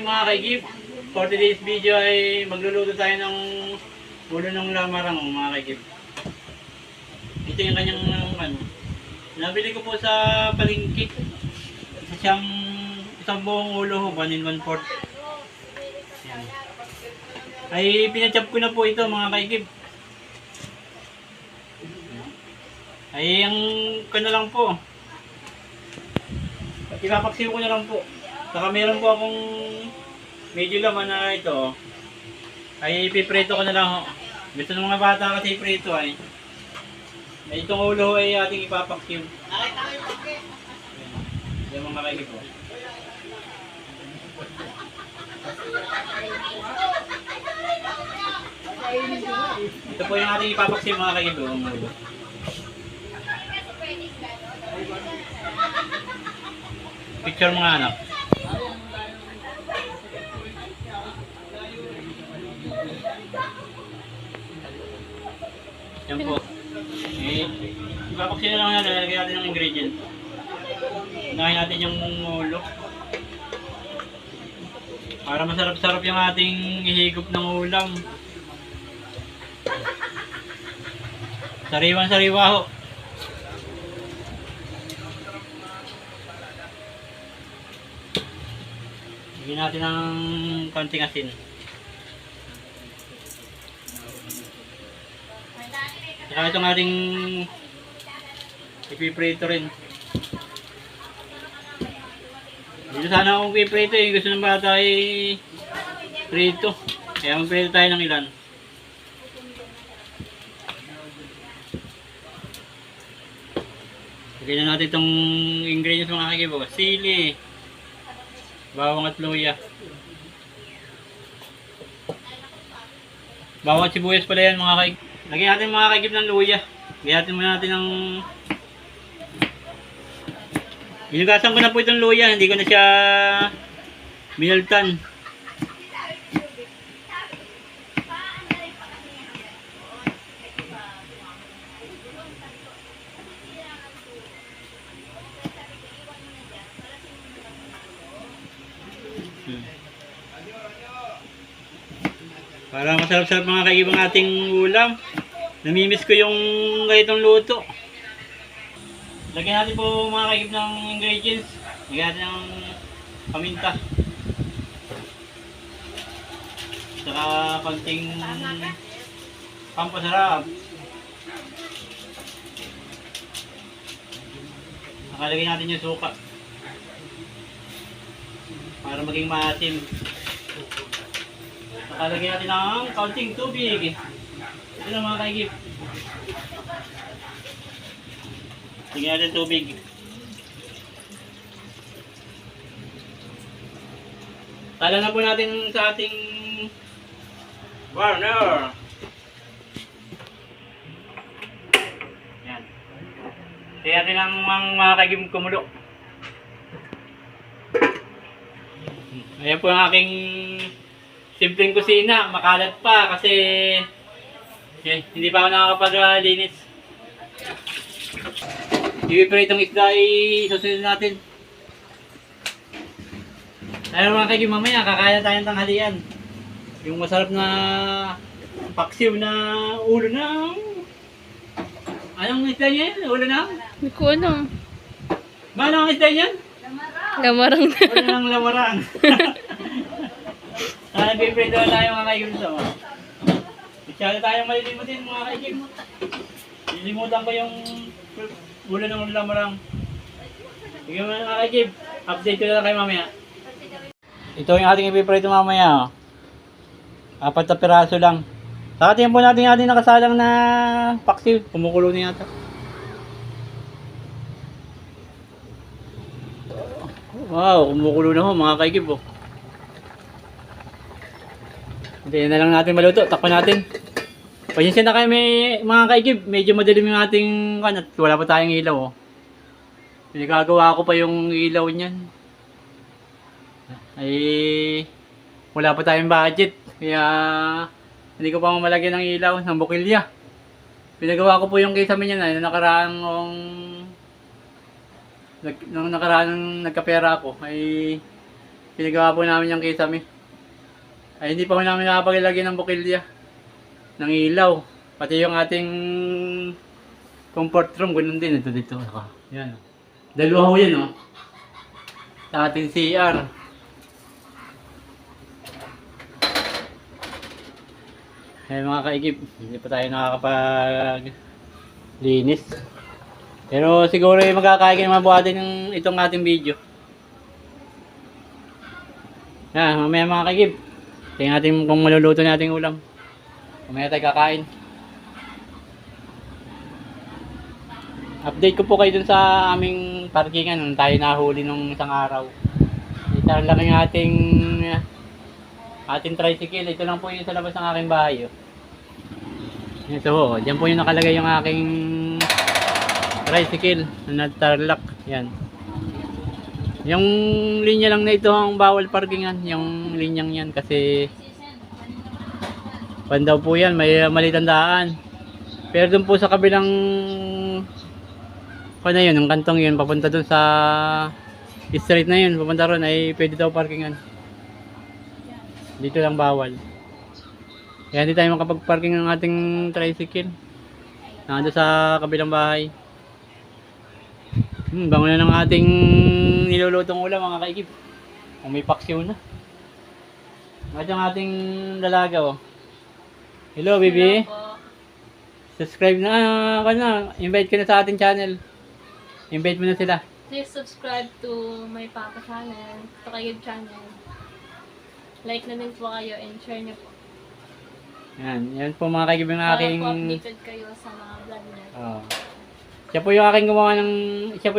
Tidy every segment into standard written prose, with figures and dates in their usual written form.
morning mga kaigib. For today's video ay magluluto tayo ng ulo ng lamarang mga kaigib. Ito yung kanyang ano. Nabili ko po sa palengke. Siyang isang buong ulo, 1 in 1/4. Yan. Ay pinachop ko na po ito mga kaigib. Ay ang kanya lang po. Ipapaksiw ko na lang po. Saka meron po akong medyo laman na ito. Ay ipiprito ko na lang. Gusto ng mga bata kasi iprito ay. Ay itong ulo ay ating ipapaksiw. Yung mga kaigib po. Ito po yung ating ipapaksiw mga kaigib po. Ang ulo. Picture mga anak. Yan po. Ipapaksiw na lang natin. Lalagay natin ng ingredient. Unahin natin yung ulo. Para masarap-sarap yung ating ihigop ng ulam. Sariwan-sariwa ho. Lagyan natin ng konting asin. Saka itong ating ipiprito rin. Dito sana akong ipiprito eh. Gusto ng bata ay prito. Kaya magprito tayo ng ilan. Lagyan na natin itong ingredients mga kakibo. Sili, bawang at luya. Bawang at sibuyas pala yan mga kaigib. Lagyan natin mga kaigib ng luya. Lagyan natin muna natin ng... Binugasan ko na po itong luya. Hindi ko na siya minultan. Para masarap-sarap mga kaibang ating ulam. Namimiss ko yung ganitong luto. Lagyan natin po mga kaigib ng ingredients. Lagyan natin ng paminta. Saka konting pampasarap. Nakalagay natin yung suka. Para maging maasim. Nakalagay natin ng kaunting tubig. Ito na mga kaigib. Lagyan natin tubig. Tala na po natin sa ating burner. Yan. Kaya natin ang mga kaigib kumulo. Ayan po ang aking simpleng kusina, makalat pa kasi hindi pa ako nakakapag-linis. I-prepare itong isda ay susunod natin. Ayun mga kaigib, mamaya kakaya tayong tanghalian. Yung masarap na paksiw na ulo ng... Anong isda niya yan? Ulo ng? Hindi ko alam. Paano ang isda niyan? Lamarang na. Ulo ng lamarang. Nag-prepare daw tayo mga kaigib sa mga. Masyado tayong malilimutin mga kaigib. Lilimutan ko yung ulo ng lamarang. Sige mga kaigib, update ko na lang kayo mamaya. Ito yung ating ipiprito mamaya. 4 na piraso lang. Saka tingnan po natin yung ating nakasalang na paksiw. Kumukulo na yata. Wow, kumukulo na ho mga kaigib oh. Hintayin na lang natin maluto. Takpan natin. Pasensya na kayo mga kaigib. Medyo madilim yung ating kanat. Wala pa tayong ilaw oh. Pinagagawa ko pa yung ilaw niyan. Ay wala pa tayong budget. Kaya hindi ko pa malagyan ng ilaw ng bukilya. Pinagawa ko po yung kisame niya na nung nakaraang nagkapera ako ay pinagawa po namin yung kisame. Ay hindi pa po namin nakapagilagay ng bukilya. Ng ilaw. Pati yung ating comfort room, ganun din. Ito dito. Yan. Dalawa ho yan, oh. Sa ating CR. Eh mga kaikip, hindi pa tayo nakakapag-linis. Pero siguro magkakaya naman po natin itong ating video. Mamaya mga kaikip, tingnan natin kung maluluto natin ulam. Mamaya tayo kakain. Update ko po kayo dun sa aming parkingan nung tayo nahuli nung isang araw. Ito lang yung ating tricycle. Ito lang po yung sa labas ng aking bahay. Oh. Ito ho. Diyan po yung nakalagay yung aking tricycle na tarlac. Yan. Yung linya lang na ito ang bawal parkingan. Yung linyang yan kasi pandaw po yan. May malitandaan. Pero dun po sa kabilang na yun, yung kantong yun, papunta dun sa street na yun, papunta ron ay pwede daw parkingan. Dito lang bawal. Kaya hindi tayo makapag-parking ng ating tricycle. Nandun sa kabilang bahay. Bango na ng ating nilulutong ulam mga kaikip. Kung may paksiw na. At yung ating dalaga oh. Hello baby. Subscribe na, invite ka na sa ating channel. Invite mo na sila. Please subscribe to my Papa channel, to Kayib channel. Like na din po kayo and share niyo po. Yan po mga kaigib yung aking... Para po updated kayo sa mga vlog niya. Siya po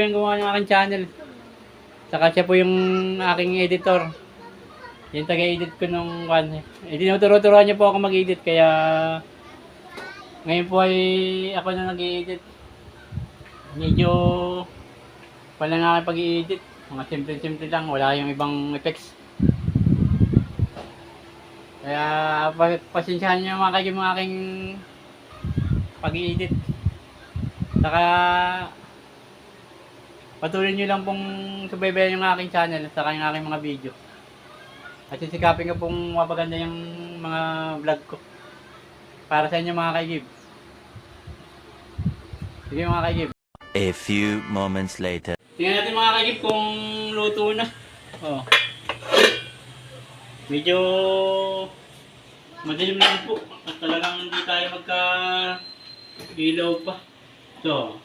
yung gumawa ng aking channel. Saka siya po yung aking editor. Yung taga-edit ko nung one. Tinuturo-turuan niya po ako mag-edit kaya... Ngayon po ay ako na nag-i-edit. Medyo wala nga aking pag-i-edit. Mga simple-simple lang. Wala yung ibang effects. Kaya pasensyahan nyo mga kaigib mga aking pag-i-edit. Saka patuloy nyo lang pong subaybayan yung aking channel. Saka yung aking mga video. At sisikapin ko pong mapaganda yung mga vlog ko. Para sa inyo mga kaigib. Sige mga kaigib. A few moments later. Tingnan natin mga kaigib kung luto na. Oh. Medyo madilim lang po. At talagang hindi tayo magka-ilaw pa. So.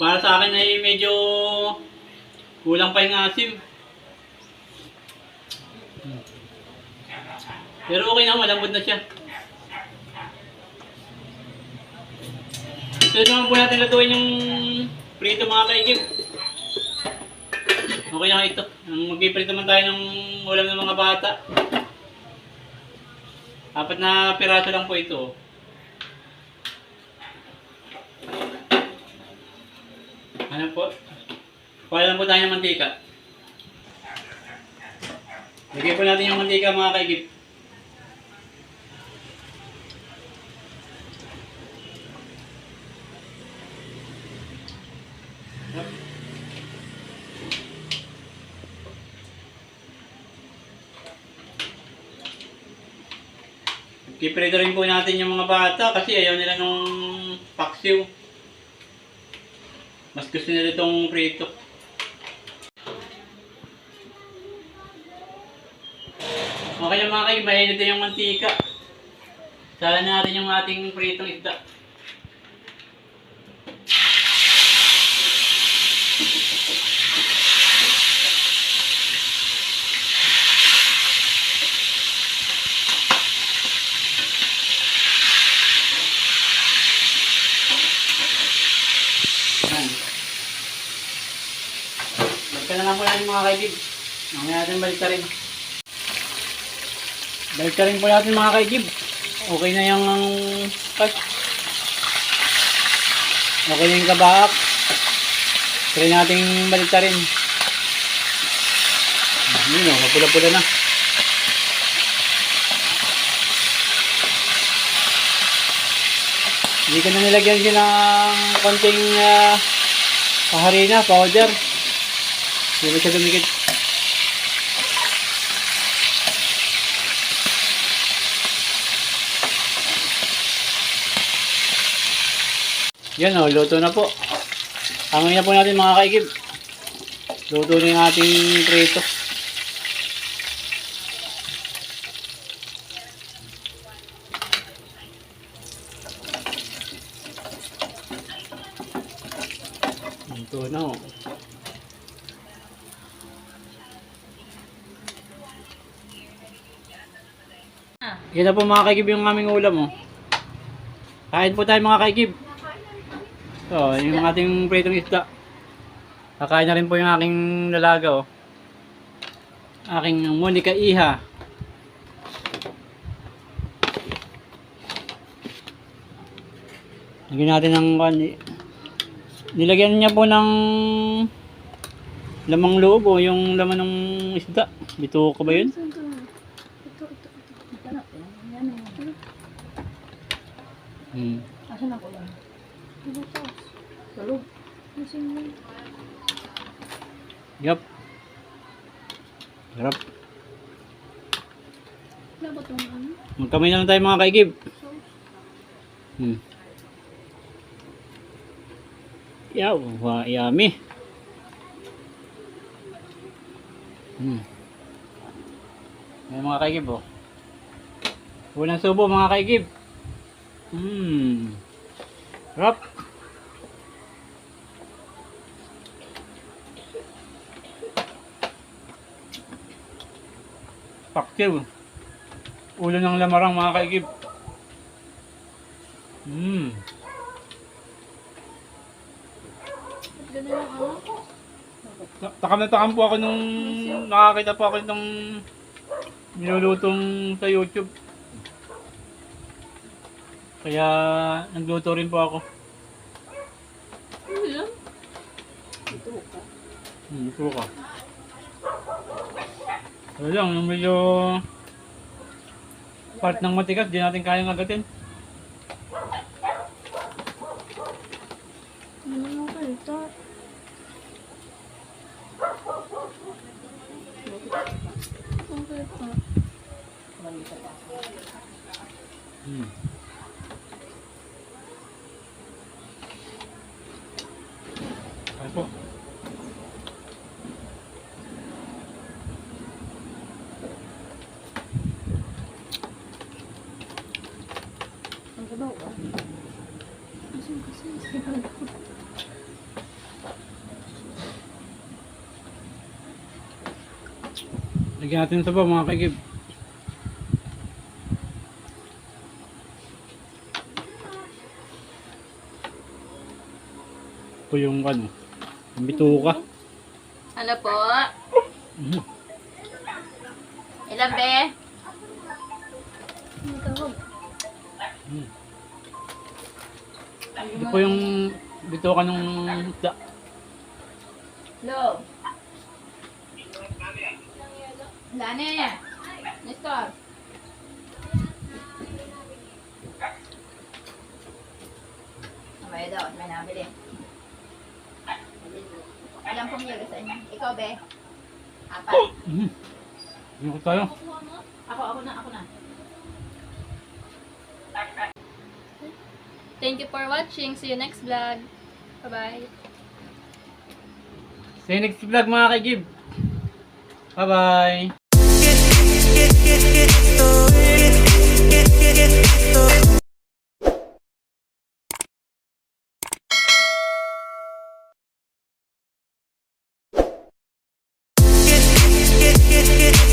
Para sa akin ay medyo kulang pa yung asim. Pero okay na, malambot na siya. So naman po natin lutuin yung prito mga kaigib. Okay na ito. Mag-prito naman tayo ng ulam ng mga bata. 4 na piraso lang po ito. Ano po? Kuha lang po tayo ng mantika. Lagay po natin yung mantika mga kaigib. Iprito rin po natin yung mga bata kasi ayaw nila nung paksiw. Mas gusto nila itong prito. Okay na mga kaigib, mainit na yung mantika. Sala natin yung ating pritong isda. Balikan na lang po natin mga kaigib. Mamaya natin balikan rin. Balikan rin po natin mga kaigib. Okay na yung cut. Okay na yung kabaak. Try natin balikan rin. Yun o, mapula-pula na. Hindi ko na nilagyan din ng konting harina, powder. Hindi mo siya dumikit. Yan o, luto na po. Tangin na po natin mga kaikib. Luto na yung ating prito. Luto na o. Yan na po mga kaikib yung aming ulam o. Kain po tayo mga kaikib. So, yung ating pritong isda. Kakain na rin po yung aking lalaga oh. Aking Monica Iha. Lagyan natin ng nilagyan niya po ng lamang loob oh, yung laman ng isda. Bito ko ba yun? Asan ako yan? Salog. Yup. Sarap. Wala ba itong ano? Magkamay na lang tayo mga kaikib. Yaw, yummy. Ayan mga kaikib oh. Unang subo mga kaikib. Sarap. Paktiw. Ulo ng lamarang mga kaikib. Ganun lang ako. Takam na takam po ako nung nakakita po ako nitong nilulutong sa YouTube. Kaya nagluto rin po ako. Ano yan? Ito ka. Ano lang, yung medyo part ng matigas, di natin kayang agatin. Ano mo kalita? Ang kalita. Ano po? Ang kabaw ka. Asan kasi? Lagyan natin ito ba mga kaikib? Ito yung ano, yung bituka. Ano po? Ilan be? Ang tawag. Ito po yung bituka ng isda. Lo. Lani. Nestor. May daw, may nabili. Ilang pong yelo sa inyo? Ikaw, be? 4. Ano ko tayo? Ako na. Thank you for watching. See you next vlog. Bye-bye. See you next vlog mga kaikib. Bye-bye. Get